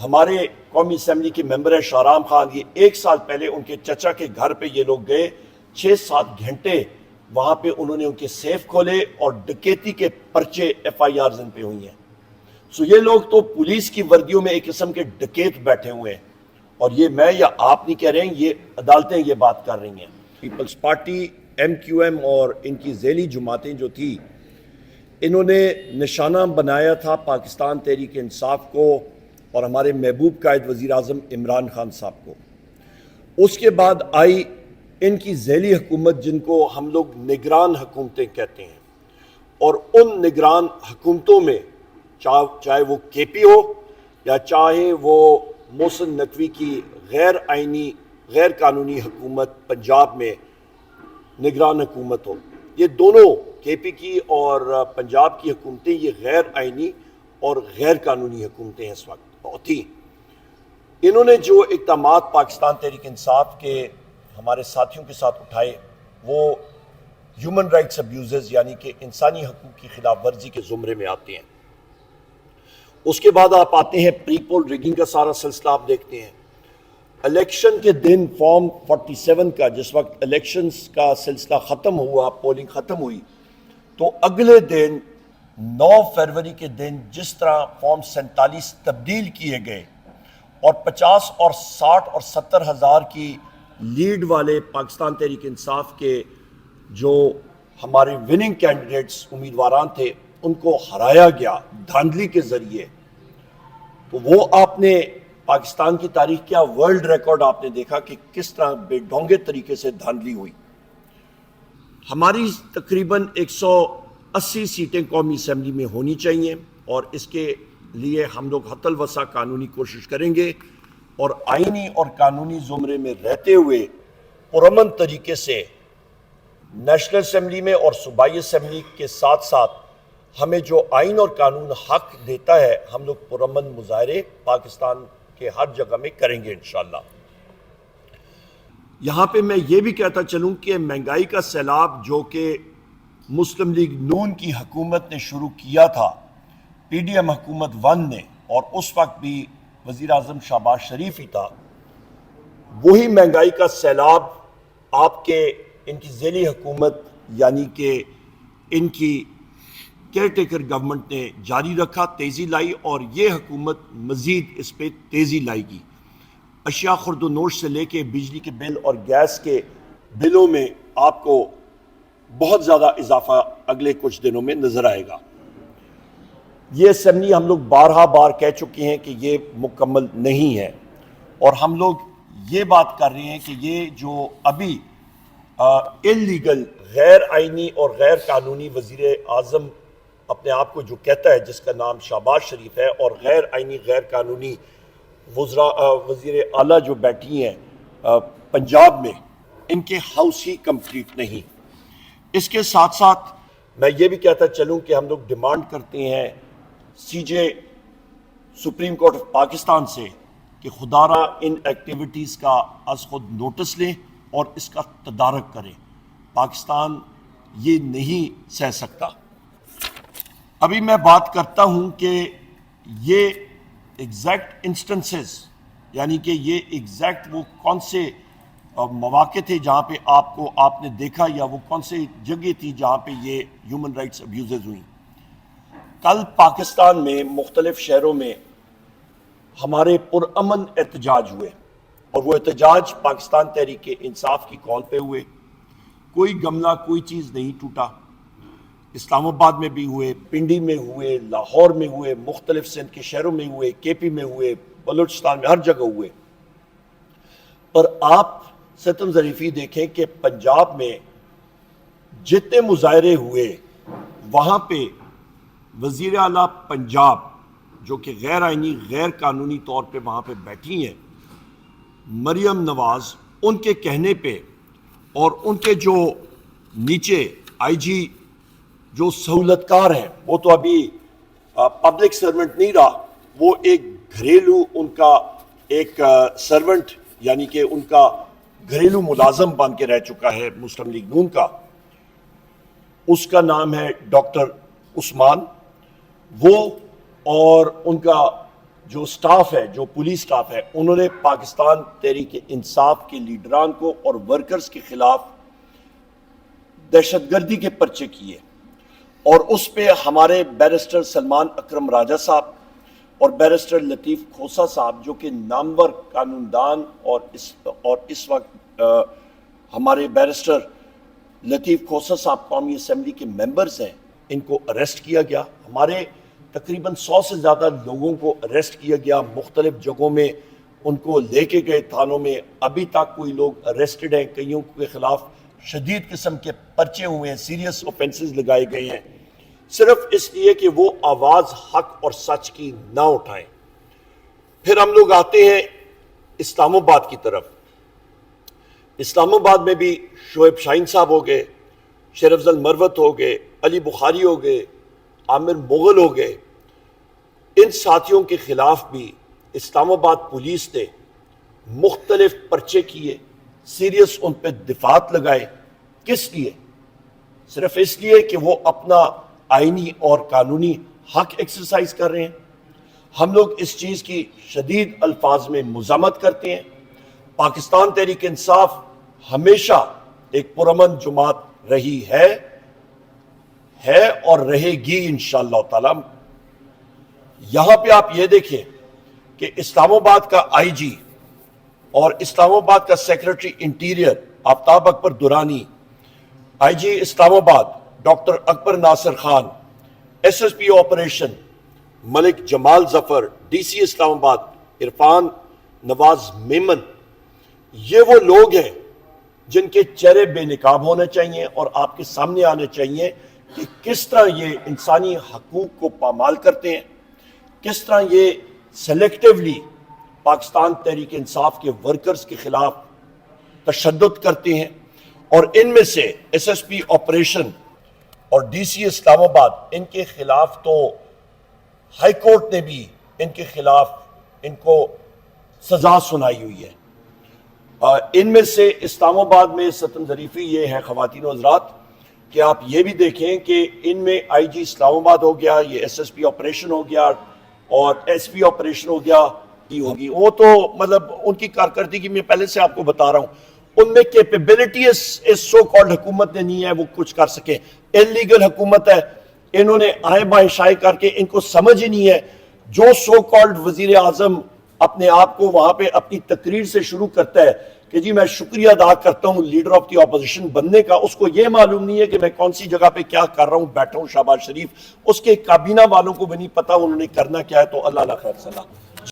ہمارے قومی اسمبلی کے ممبر ہیں شاہرام خان، یہ 1 سال پہلے ان کے چچا کے گھر پہ یہ لوگ گئے، 6-7 گھنٹے وہاں پہ انہوں نے ان کے سیف کھولے اور ڈکیتی کے پرچے FIRs ان پہ ہوئی ہیں۔ یہ لوگ تو پولیس کی وردیوں میں ایک قسم کے ڈکیت بیٹھے ہوئے ہیں، اور یہ میں یا آپ نہیں کہہ رہے ہیں، یہ عدالتیں یہ بات کر رہی ہیں۔ پیپلز پارٹی، MQM اور ان کی ذیلی جماعتیں جو تھی، انہوں نے نشانہ بنایا تھا پاکستان تحریک انصاف کو اور ہمارے محبوب قائد وزیر اعظم عمران خان صاحب کو۔ اس کے بعد آئی ان کی ذیلی حکومت، جن کو ہم لوگ نگران حکومتیں کہتے ہیں، اور ان نگران حکومتوں میں چاہے وہ KP ہو یا چاہے وہ محسن نقوی کی غیر آئینی غیر قانونی حکومت پنجاب میں نگران حکومت ہو، یہ دونوں KP کی اور پنجاب کی حکومتیں یہ غیر آئینی اور غیر قانونی حکومتیں اس وقت تھیں۔ انہوں نے جو اقدامات پاکستان تحریک انصاف کے ہمارے ساتھیوں کے ساتھ اٹھائے، وہ ہیومن رائٹس ابیوزز یعنی کہ انسانی حقوق کی خلاف ورزی کے زمرے میں آتے ہیں۔ اس کے بعد آپ آتے ہیں پری پول ریگنگ کا سارا سلسلہ آپ دیکھتے ہیں۔ الیکشن کے دن فارم 47 کا، جس وقت الیکشنز کا سلسلہ ختم ہوا، پولنگ ختم ہوئی، تو اگلے دن 9 فروری کے دن جس طرح فارم 47 تبدیل کیے گئے اور 50 اور 60 اور 70 ہزار کی لیڈ والے پاکستان تحریک انصاف کے جو ہمارے وننگ کینڈیڈیٹس امیدواران تھے، ان کو ہرایا گیا دھاندلی کے ذریعے، تو وہ آپ نے پاکستان کی تاریخ کیا ورلڈ ریکارڈ آپ نے دیکھا کہ کس طرح بے ڈھونگے طریقے سے دھاندلی ہوئی۔ ہماری تقریباً 180 سیٹیں قومی اسمبلی میں ہونی چاہیے، اور اس کے لیے ہم لوگ حتی الوسع قانونی کوشش کریں گے، اور آئینی اور قانونی زمرے میں رہتے ہوئے پرامن طریقے سے نیشنل اسمبلی میں اور صوبائی اسمبلی کے ساتھ ساتھ ہمیں جو آئین اور قانون حق دیتا ہے، ہم لوگ پرامن مظاہرے پاکستان کے ہر جگہ میں کریں گے انشاءاللہ۔ یہاں پہ میں یہ بھی کہتا چلوں کہ مہنگائی کا سیلاب جو کہ مسلم لیگ نون کی حکومت نے شروع کیا تھا، PDM حکومت 1 نے، اور اس وقت بھی وزیر اعظم شہباز شریف ہی تھا، وہی مہنگائی کا سیلاب آپ کے ان کی ذیلی حکومت یعنی کہ ان کی کیئر ٹیکر گورنمنٹ نے جاری رکھا، تیزی لائی، اور یہ حکومت مزید اس پہ تیزی لائے گی۔ اشیاء خرد و نوش سے لے کے بجلی کے بل اور گیس کے بلوں میں آپ کو بہت زیادہ اضافہ اگلے کچھ دنوں میں نظر آئے گا۔ یہ اسمبلی ہم لوگ بار کہہ چکے ہیں کہ یہ مکمل نہیں ہے، اور ہم لوگ یہ بات کر رہے ہیں کہ یہ جو ابھی انلیگل غیر آئینی اور غیر قانونی وزیر اعظم اپنے آپ کو جو کہتا ہے، جس کا نام شہباز شریف ہے، اور غیر آئینی غیر قانونی وزیر اعلیٰ جو بیٹھی ہیں پنجاب میں، ان کے ہاؤس ہی کمپلیٹ نہیں۔ اس کے ساتھ ساتھ میں یہ بھی کہتا چلوں کہ ہم لوگ ڈیمانڈ کرتے ہیں CJ supreme court of Pakistan سے کہ خدارہ ان ایکٹیویٹیز کا از خود نوٹس لیں اور اس کا تدارک کریں۔ پاکستان یہ نہیں سہ سکتا۔ ابھی میں بات کرتا ہوں کہ یہ ایگزیکٹ انسٹنسز، یعنی کہ یہ ایگزیکٹ وہ کون سے مواقع تھے جہاں پہ آپ نے دیکھا، یا وہ کون سی جگہ تھی جہاں پہ یہ ہیومن رائٹس ابیوزز ہوئیں۔ کل پاکستان میں مختلف شہروں میں ہمارے پرامن احتجاج ہوئے، اور وہ احتجاج پاکستان تحریک انصاف کی کال پہ ہوئے۔ کوئی گملہ، کوئی چیز نہیں ٹوٹا۔ اسلام آباد میں بھی ہوئے، پنڈی میں ہوئے، لاہور میں ہوئے، مختلف سندھ کے شہروں میں ہوئے، KP میں ہوئے، بلوچستان میں، ہر جگہ ہوئے۔ پر آپ ستم ظریفی دیکھیں کہ پنجاب میں جتنے مظاہرے ہوئے، وہاں پہ وزیر اعلیٰ پنجاب جو کہ غیر آئینی غیر قانونی طور پہ وہاں پہ بیٹھی ہیں، مریم نواز، ان کے کہنے پہ، اور ان کے جو نیچے IG جو سہولت کار ہیں، وہ تو ابھی پبلک سرونٹ نہیں رہا، وہ ایک گھریلو ان کا ایک سرونٹ یعنی کہ ان کا گھریلو ملازم بن کے رہ چکا ہے مسلم لیگ نون کا۔ اس کا نام ہے ڈاکٹر عثمان، وہ اور ان کا جو سٹاف ہے، جو پولیس سٹاف ہے، انہوں نے پاکستان تحریک انصاف کے لیڈران کو اور ورکرز کے خلاف دہشت گردی کے پرچے کیے، اور اس پہ ہمارے بیرسٹر سلمان اکرم راجہ صاحب اور بیرسٹر لطیف کھوسا صاحب جو کہ نامور قانوندان اور اس وقت ہمارے بیرسٹر لطیف کھوسا صاحب قومی اسمبلی کے ممبرز ہیں، ان کو اریسٹ کیا گیا۔ ہمارے تقریباً 100 سے زیادہ لوگوں کو اریسٹ کیا گیا، مختلف جگہوں میں ان کو لے کے گئے تھانوں میں۔ ابھی تک کوئی لوگ اریسٹڈ ہیں، کئیوں کے خلاف شدید قسم کے پرچے ہوئے ہیں، سیریس اوفینسز لگائے گئے ہیں، صرف اس لیے کہ وہ آواز حق اور سچ کی نہ اٹھائیں۔ پھر ہم لوگ آتے ہیں اسلام آباد کی طرف۔ اسلام آباد میں بھی شعیب شاہین صاحب ہو گئے، شیر افضل مروت ہو گئے، علی بخاری ہو گئے، عامر مغل ہو گئے۔ ان ساتھیوں کے خلاف بھی اسلام آباد پولیس نے مختلف پرچے کیے، سیریس ان پہ دفعات لگائے۔ کس لیے؟ صرف اس لیے کہ وہ اپنا آئینی اور قانونی حق ایکسرسائز کر رہے ہیں۔ ہم لوگ اس چیز کی شدید الفاظ میں مذمت کرتے ہیں۔ پاکستان تحریک انصاف ہمیشہ ایک پرامن جماعت رہی ہے اور رہے گی انشاءاللہ تعالی۔ یہاں پہ آپ یہ دیکھیں کہ اسلام آباد کا آئی جی اور اسلام آباد کا secretary interior Aftab Akbar Durrani, I G Islamabad doctor Akbar Nasir Khan, S S P operation Malik Jamal Zafar, D C Islamabad Irfan نواز میمن، یہ وہ لوگ ہیں جن کے چہرے بے نقاب ہونے چاہیے اور آپ کے سامنے آنے چاہیے کہ کس طرح یہ انسانی حقوق کو پامال کرتے ہیں، کس طرح یہ سلیکٹیولی پاکستان تحریک انصاف کے ورکرز کے خلاف تشدد کرتے ہیں۔ اور ان میں سے ایس ایس پی آپریشن اور ڈی سی اسلام آباد، ان کے خلاف تو ہائی کورٹ نے بھی ان کے خلاف ان کو سزا سنائی ہوئی ہے۔ ان میں سے اسلام آباد میں ستم ظریفی یہ ہے خواتین و حضرات کہ آپ یہ بھی دیکھیں کہ ان میں آئی جی اسلام آباد ہو گیا، یہ ایس ایس پی آپریشن ہو گیا اور ایس پی آپریشن ہو گیا، یہ ہوگی وہ تو مطلب ان کی کارکردگی میں پہلے سے آپ کو بتا رہا ہوں، ان میں کیپیبلٹی اس سو کالڈ حکومت نے نہیں ہے وہ کچھ کر سکے۔ انلیگل حکومت ہے، انہوں نے آئیں بائیں شائع کر کے ان کو سمجھ ہی نہیں ہے۔ جو سو کالڈ وزیر اعظم اپنے آپ کو وہاں پہ اپنی تقریر سے شروع کرتا ہے کہ جی میں شکریہ ادا کرتا ہوں لیڈر آف دی اپوزیشن بننے کا، اس کو یہ معلوم نہیں ہے کہ میں کون سی جگہ پہ کیا کر رہا ہوں، بیٹھا ہوں شہباز شریف، اس کے کابینہ والوں کو بھی نہیں پتا انہوں نے کرنا کیا ہے۔ تو اللہ خیر صلاح۔